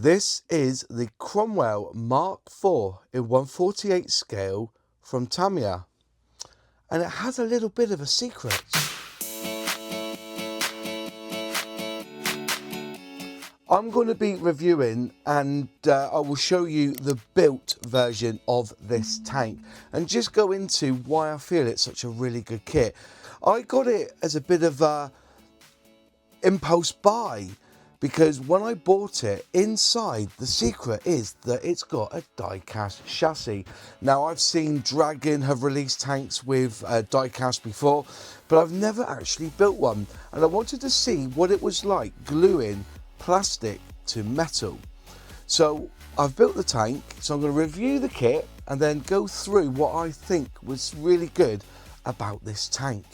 This is the Cromwell MK4 in 1/48 scale from Tamiya, and it has a little bit of a secret. I'm going to be reviewing and I will show you the built version of this tank and just go into why I feel it's such a really good kit. I got it as a bit of a impulse buy, because when I bought it, inside the secret is that it's got a die-cast chassis. Now, I've seen Dragon have released tanks with die-cast before, but I've never actually built one, and I wanted to see what it was like gluing plastic to metal. So I've built the tank, so I'm going to review the kit and then go through what I think was really good about this tank.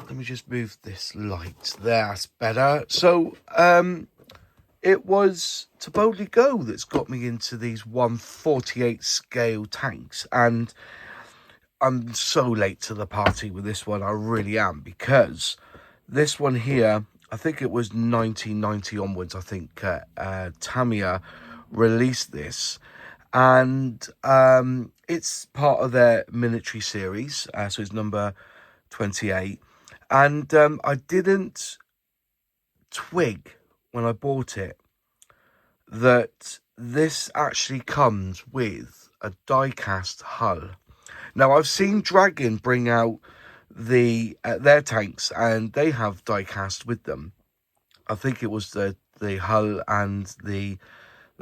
Let me just move this light there, that's better. So it was To Boldly Go that's got me into these 1/48 scale tanks, and I'm so late to the party with this one, I really am, because this one here, I think it was 1990 onwards, I think Tamiya released this, and it's part of their military series, so it's number 28, and I didn't twig when I bought it that this actually comes with a die-cast hull. Now, I've seen Dragon bring out their tanks, and they have die-cast with them. I think it was the hull and the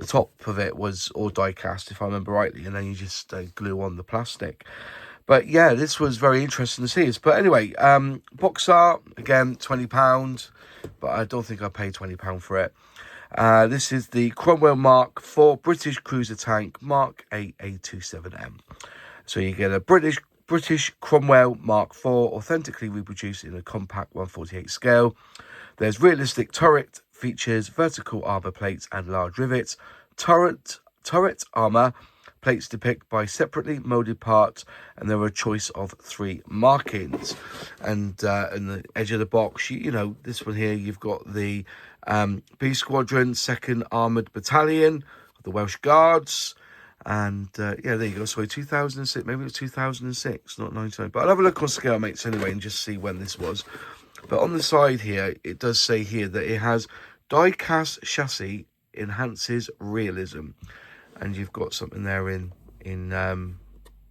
top of it was all die-cast, if I remember rightly, and then you just glue on the plastic. But yeah, this was very interesting to see. But anyway, Boxart, again, £20, but I don't think I paid £20 for it. This is the Cromwell MK4 British cruiser tank, Mark 8 A27M. So you get a British Cromwell MK4, authentically reproduced in a compact 1/48 scale. There's realistic turret features, vertical armour plates and large rivets. Turret armour plates depict by separately moulded parts, and there are a choice of 3 markings. And in the edge of the box, you know, this one here, you've got the B Squadron, 2nd Armoured Battalion, the Welsh Guards. And yeah, there you go. Sorry, 2006, maybe it was 2006, not 99. But I'll have a look on scale mates anyway and just see when this was. But on the side here, it does say here that it has die-cast chassis enhances realism. And you've got something there in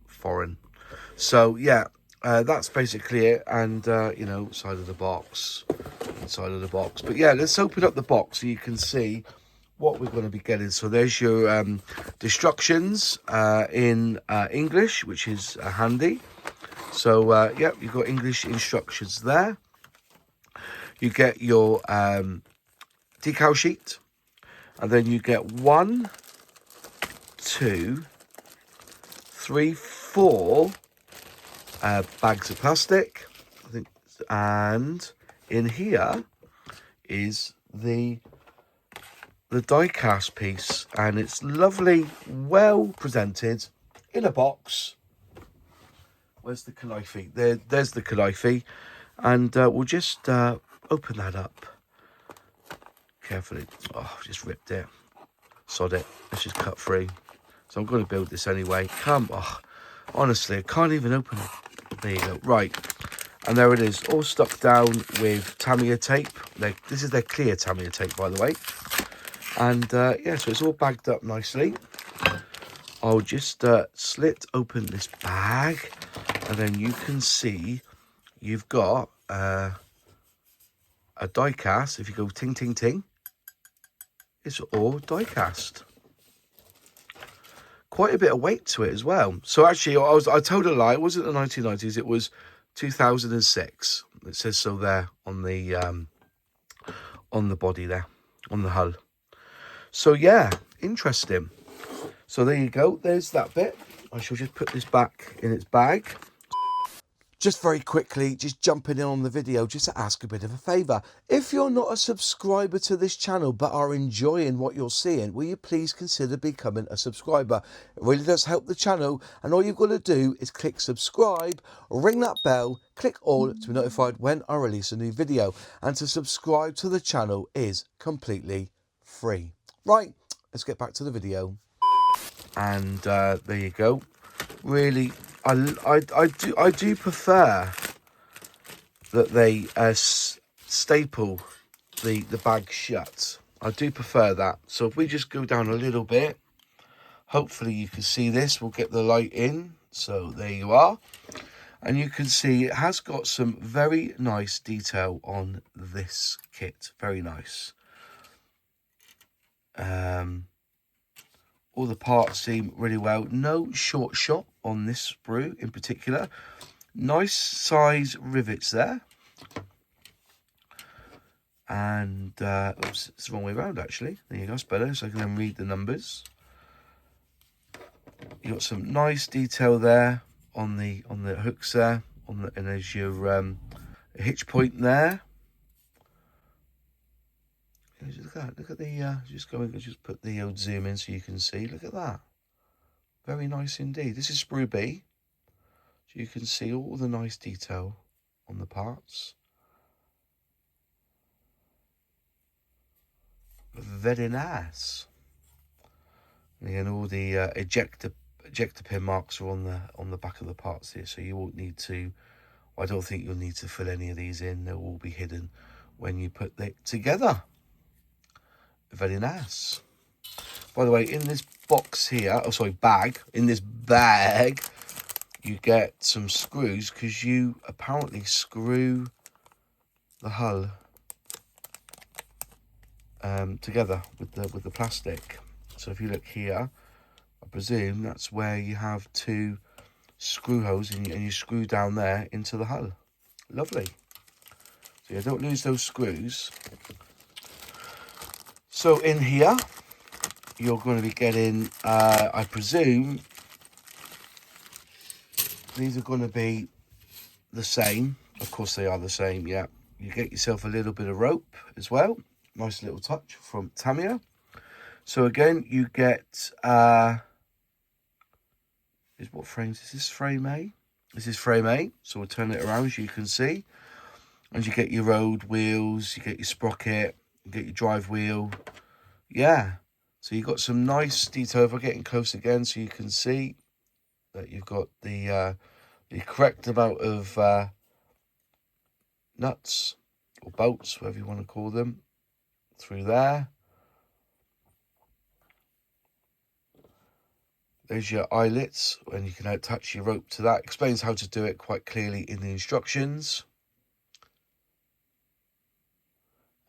foreign. So yeah, that's basically it. And you know, side of the box. But yeah, let's open up the box so you can see what we're going to be getting. So there's your instructions in English, which is handy. So yeah, you've got English instructions there. You get your decal sheet, and then you get 1, 2, 3, 4 bags of plastic, I think, and in here is the die-cast piece, and it's lovely, well presented in a box. Where's the calliope? There's the calliope, and we'll just open that up carefully. Oh, I've just ripped it. Sod it. Let's just cut through. So I'm going to build this anyway. Honestly, I can't even open it. There you go. Right. And there it is, all stuck down with Tamiya tape. This is their clear Tamiya tape, by the way. And yeah, so it's all bagged up nicely. I'll just slit open this bag, and then you can see you've got a die cast. If you go ting, ting, ting, it's all die cast. Quite a bit of weight to it as well. So actually, I told a lie. It wasn't the 1990s. It was 2006. It says so there on the body there, on the hull. So yeah, interesting. So there you go. There's that bit. I shall just put this back in its bag. Just very quickly, just jumping in on the video just to ask a bit of a favour. If you're not a subscriber to this channel but are enjoying what you're seeing, will you please consider becoming a subscriber? It really does help the channel, and all you've got to do is click subscribe, ring that bell, click all to be notified when I release a new video. And to subscribe to the channel is completely free. Right, let's get back to the video. And there you go. Really, I do prefer that they staple the bag shut. I do prefer that. So if we just go down a little bit, hopefully you can see this. We'll get the light in. So there you are. And you can see it has got some very nice detail on this kit. Very nice. All the parts seem really well. No short shot on this sprue in particular. Nice size rivets there. And, oops, it's the wrong way around actually. There you go, it's better, so I can then read the numbers. You got some nice detail there on the hooks there. And there's your hitch point there. Look at the, just put the old zoom in so you can see. Look at that. Very nice indeed. This is sprue B. So you can see all the nice detail on the parts. Very nice. And again, all the ejector pin marks are on the back of the parts here, so you won't need to. I don't think you'll need to fill any of these in. They'll all be hidden when you put it together. Very nice. By the way, in this box here, oh sorry, bag, in this bag, you get some screws because you apparently screw the hull together with the plastic. So if you look here, I presume that's where you have two screw holes and you screw down there into the hull. Lovely. So yeah, don't lose those screws. So in here, you're going to be getting, I presume, these are going to be the same. Of course they are the same, yeah. You get yourself a little bit of rope as well. Nice little touch from Tamiya. So again, you get, what frames is this? Frame A? This is frame A. So we'll turn it around as you can see. And you get your road wheels, you get your sprocket, you get your drive wheel. Yeah. So you've got some nice detail. If I get in close again so you can see that you've got the correct amount of nuts or bolts, whatever you want to call them, through there. There's your eyelets, and you can attach your rope to that. Explains how to do it quite clearly in the instructions.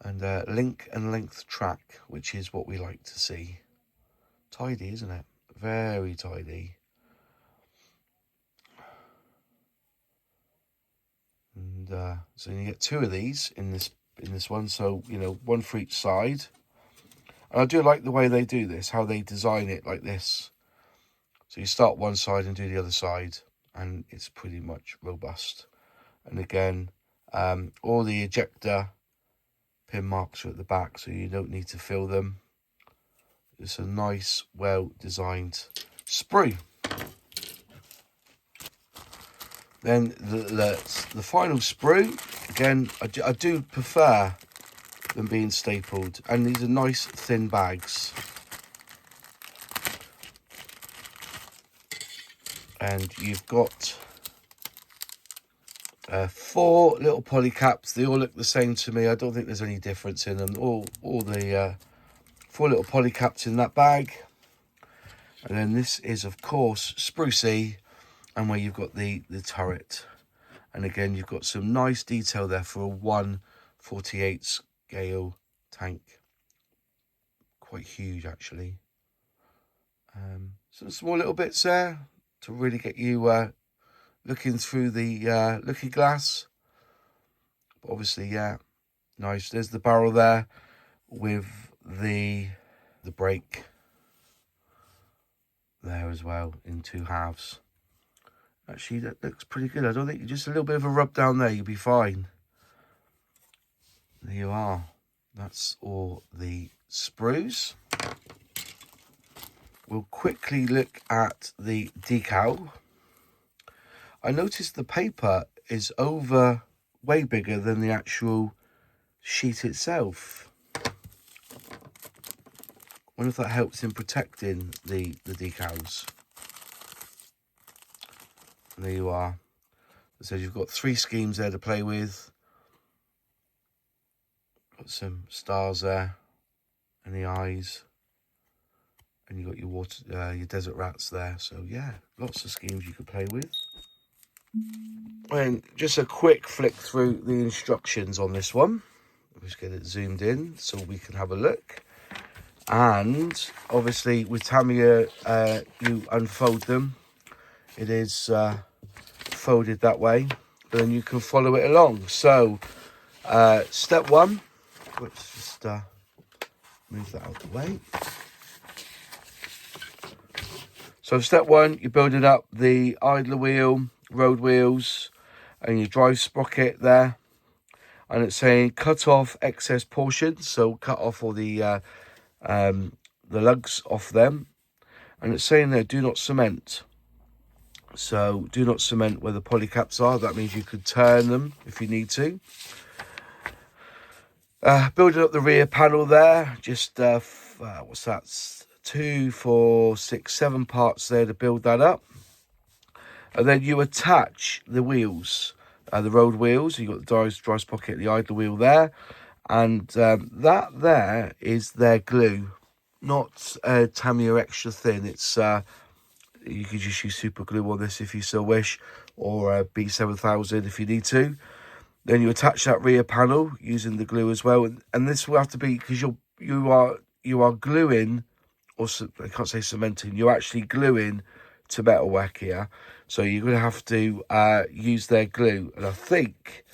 And link and length track, which is what we like to see. Tidy, isn't it? Very tidy. And so you get two of these in this one, so you know, one for each side. And I do like the way they do this, how they design it like this. So you start one side and do the other side, and it's pretty much robust. And again, all the ejector pin marks are at the back, so you don't need to fill them. It's a nice, well-designed sprue. Then the final sprue, again, I do prefer them being stapled, and these are nice thin bags. And you've got 4 little poly caps. They all look the same to me. I don't think there's any difference in them. All the 4 little poly caps in that bag. And then this is, of course, sprue C, and where you've got the turret. And again, you've got some nice detail there for a 1/48 scale tank. Quite huge, actually. Some small little bits there to really get you looking through the looking glass. But obviously, yeah, nice. There's the barrel there with the brake there as well in 2 halves. Actually, that looks pretty good. I don't think, just a little bit of a rub down there, you'll be fine. There you are. That's all the sprues. We'll quickly look at the decal. I noticed the paper is way bigger than the actual sheet itself. Wonder if that helps in protecting the decals. And there you are. So you've got 3 schemes there to play with. Got some stars there, and the eyes, and you got your desert rats there. So yeah, lots of schemes you could play with. And just a quick flick through the instructions on this one. Let's get it zoomed in so we can have a look. And obviously with Tamiya, you unfold them. It is folded that way, but then you can follow it along. So step 1, let's just move that out of the way. So step 1, you're building up the idler wheel, road wheels, and your drive sprocket there. And it's saying cut off excess portions, so cut off all the lugs off them. And it's saying there, do not cement. So do not cement where the polycaps are. That means you could turn them if you need to. Building up the rear panel there, just what's that? 2, 4, 6, 7 parts there to build that up. And then you attach the wheels, the road wheels. You've got the dry sprocket, the idler wheel there. And that there is their glue, not Tamiya extra thin. It's you could just use super glue on this if you so wish, or B7000 if you need to. Then you attach that rear panel using the glue as well, and this will have to be, because you are gluing, or I can't say cementing. You're actually gluing to metalwork here, so you're going to have to use their glue. And I think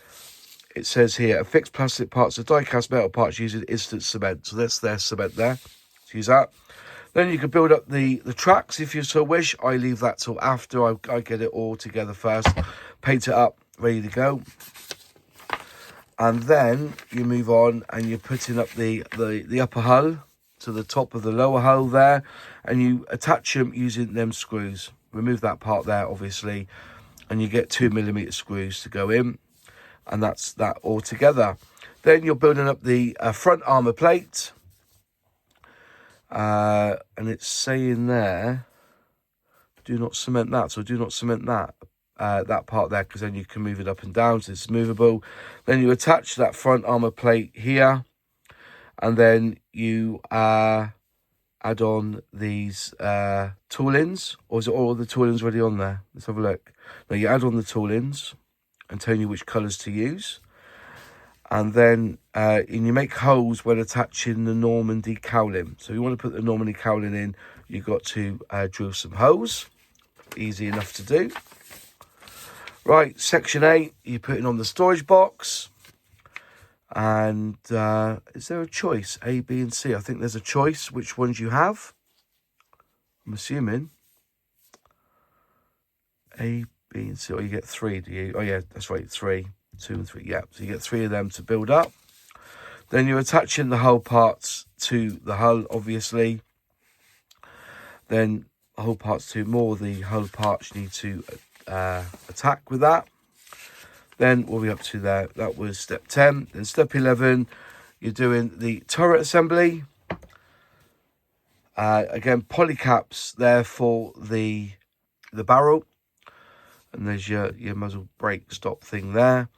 it says here, affix plastic parts of die-cast metal parts using instant cement. So that's their cement there. So use that. Then you can build up the tracks if you so wish. I leave that till after. I get it all together first, paint it up, ready to go. And then you move on and you're putting up the upper hull to the top of the lower hull there, and you attach them using them screws. Remove that part there, obviously, and you get 2mm screws to go in, and that's that all together. Then you're building up the front armour plate. And it's saying there, do not cement that. So do not cement that part there, because then you can move it up and down, so it's movable. Then you attach that front armour plate here, and then you add on these toolings. Or is it all the toolings already on there? Let's have a look. Now you add on the toolings and tell you which colours to use. And then and you make holes when attaching the Normandy cowling. So if you want to put the Normandy cowling in, you've got to drill some holes. Easy enough to do. Right, section 8, you're putting on the storage box. And is there a choice? A, B and C. I think there's a choice which ones you have. I'm assuming. A, B and C. Oh, you get 3, do you? Oh yeah, that's right, 3. 2 and 3, yeah. So you get 3 of them to build up. Then you're attaching the hull parts to the hull, obviously. Then hull parts to more. The hull parts you need to attack with that. Then we'll be up to there. That was step 10. Then step 11, you're doing the turret assembly. Again, polycaps there for the barrel. And there's your muzzle brake stop thing there.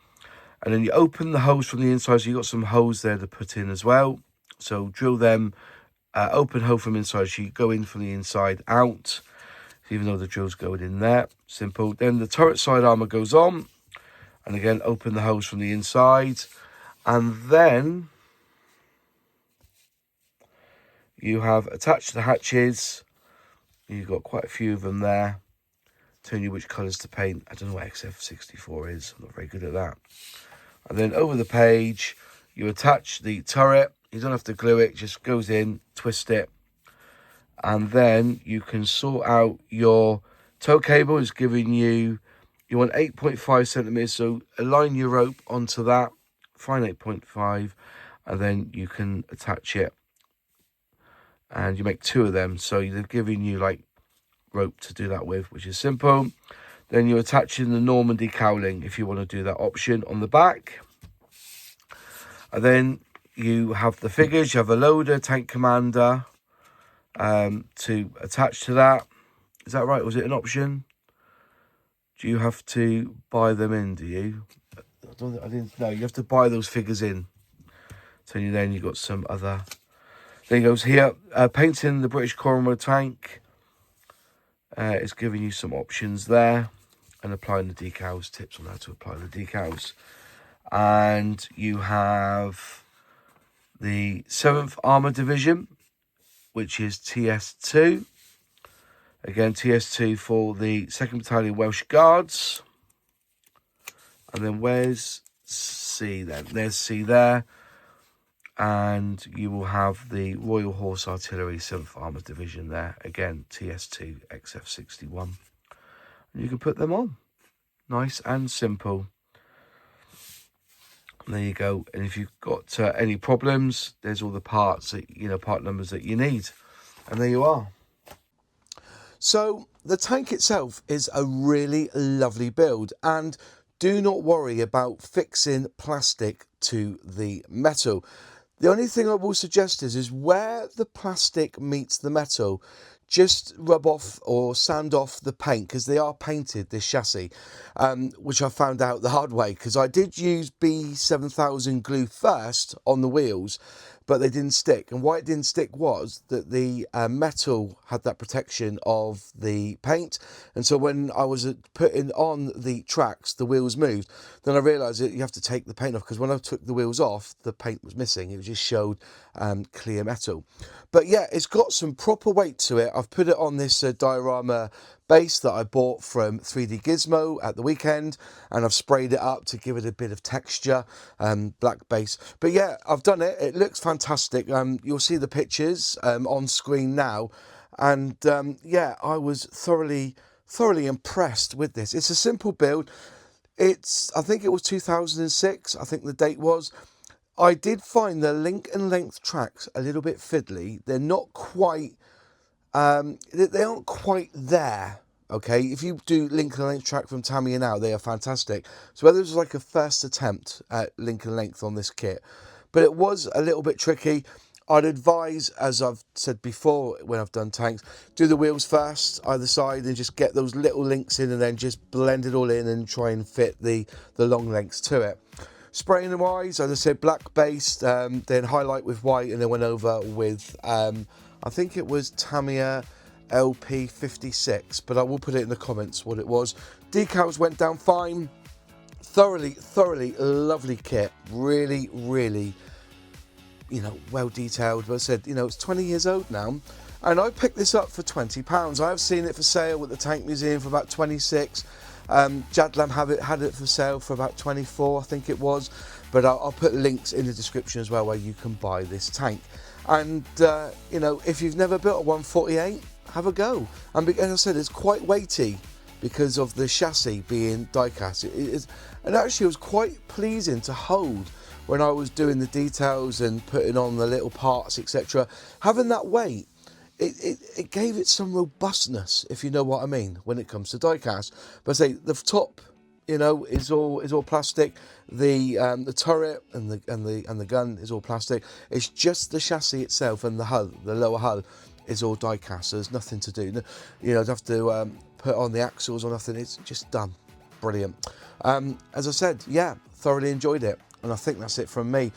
And then you open the holes from the inside, so you've got some holes there to put in as well. So drill them, open hole from inside, so you go in from the inside out, even though the drill's going in there. Simple. Then the turret side armour goes on, and again, open the holes from the inside. And then you have attached the hatches. You've got quite a few of them there. Telling you which colours to paint. I don't know what XF64 is. I'm not very good at that. And then over the page, you attach the turret. You don't have to glue it. It just goes in, twist it. And then you can sort out your Tow cable is giving you want 8.5 centimeters, so align your rope onto that, find 8.5, and then you can attach it. And you make 2 of them, so they're giving you like rope to do that with, which is simple. Then you're attaching the Norman decaling if you want to do that option on the back. And then you have the figures, you have a loader, tank commander to attach to that. Is that right? Was it an option? Do you have to buy them in, do you? I didn't know. You have to buy those figures in. So then you've got some other... Then it goes here, painting the British Cromwell Tank. It's giving you some options there. And applying the decals, tips on how to apply the decals. And you have the 7th Armour Division, which is TS2. Again, TS2 for the 2nd Battalion Welsh Guards. And then where's C then? There's C there. And you will have the Royal Horse Artillery 7th Armoured Division there. Again, TS2 XF61. And you can put them on. Nice and simple. And there you go. And if you've got any problems, there's all the parts, that part numbers that you need. And there you are. So the tank itself is a really lovely build. And do not worry about fixing plastic to the metal. The only thing I will suggest is where the plastic meets the metal, just rub off or sand off the paint, because they are painted, this chassis, which I found out the hard way, because I did use B7000 glue first on the wheels, but they didn't stick. And why it didn't stick was that the metal had that protection of the paint. And so when I was putting on the tracks, the wheels moved. Then I realised that you have to take the paint off, because when I took the wheels off, the paint was missing. It just showed clear metal. But yeah, it's got some proper weight to it. I've put it on this diorama base that I bought from 3D Gizmo at the weekend, and I've sprayed it up to give it a bit of texture, black base. But yeah, I've done it. It looks fantastic. You'll see the pictures on screen now, and yeah, I was thoroughly impressed with this. It's a simple build. I think it was 2006, I think the date was. I did find the link and length tracks a little bit fiddly. They're not quite they aren't quite there. Okay, if you do link and length track from Tamiya now, they are fantastic. So whether it was like a first attempt at link and length on this kit, but it was a little bit tricky. I'd advise, as I've said before when I've done tanks, do the wheels first, either side, and just get those little links in, and then just blend it all in and try and fit the long lengths to it. Spraying wise, as I said, black based, then highlight with white, and then went over with, I think it was Tamiya LP56, but I will put it in the comments what it was. Decals went down fine. Thoroughly lovely kit. Really, well detailed. But I said, it's 20 years old now. And I picked this up for £20. I have seen it for sale at the Tank Museum for about 26. Jadlam had it for sale for about 24, I think it was. But I'll put links in the description as well where you can buy this tank. And, if you've never built a 148, have a go. And as I said, it's quite weighty because of the chassis being die-cast. And actually it was quite pleasing to hold when I was doing the details and putting on the little parts, etc. Having that weight, it gave it some robustness, if you know what I mean, when it comes to die-cast. But I say the top, is all plastic. The turret and the gun is all plastic. It's just the chassis itself and the hull, the lower hull, is all die-cast. So there's nothing to do. You don't have to put on the axles or nothing. It's just done. Brilliant. As I said, yeah, thoroughly enjoyed it. And I think that's it from me.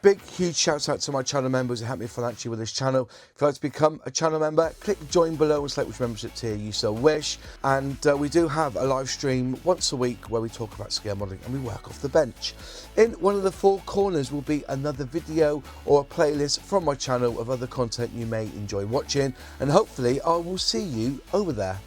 Big, huge shout out to my channel members who help me financially with this channel. If you'd like to become a channel member, click join below and select which membership tier you so wish. And we do have a live stream once a week where we talk about scale modelling and we work off the bench. In one of the 4 corners will be another video or a playlist from my channel of other content you may enjoy watching. And hopefully I will see you over there.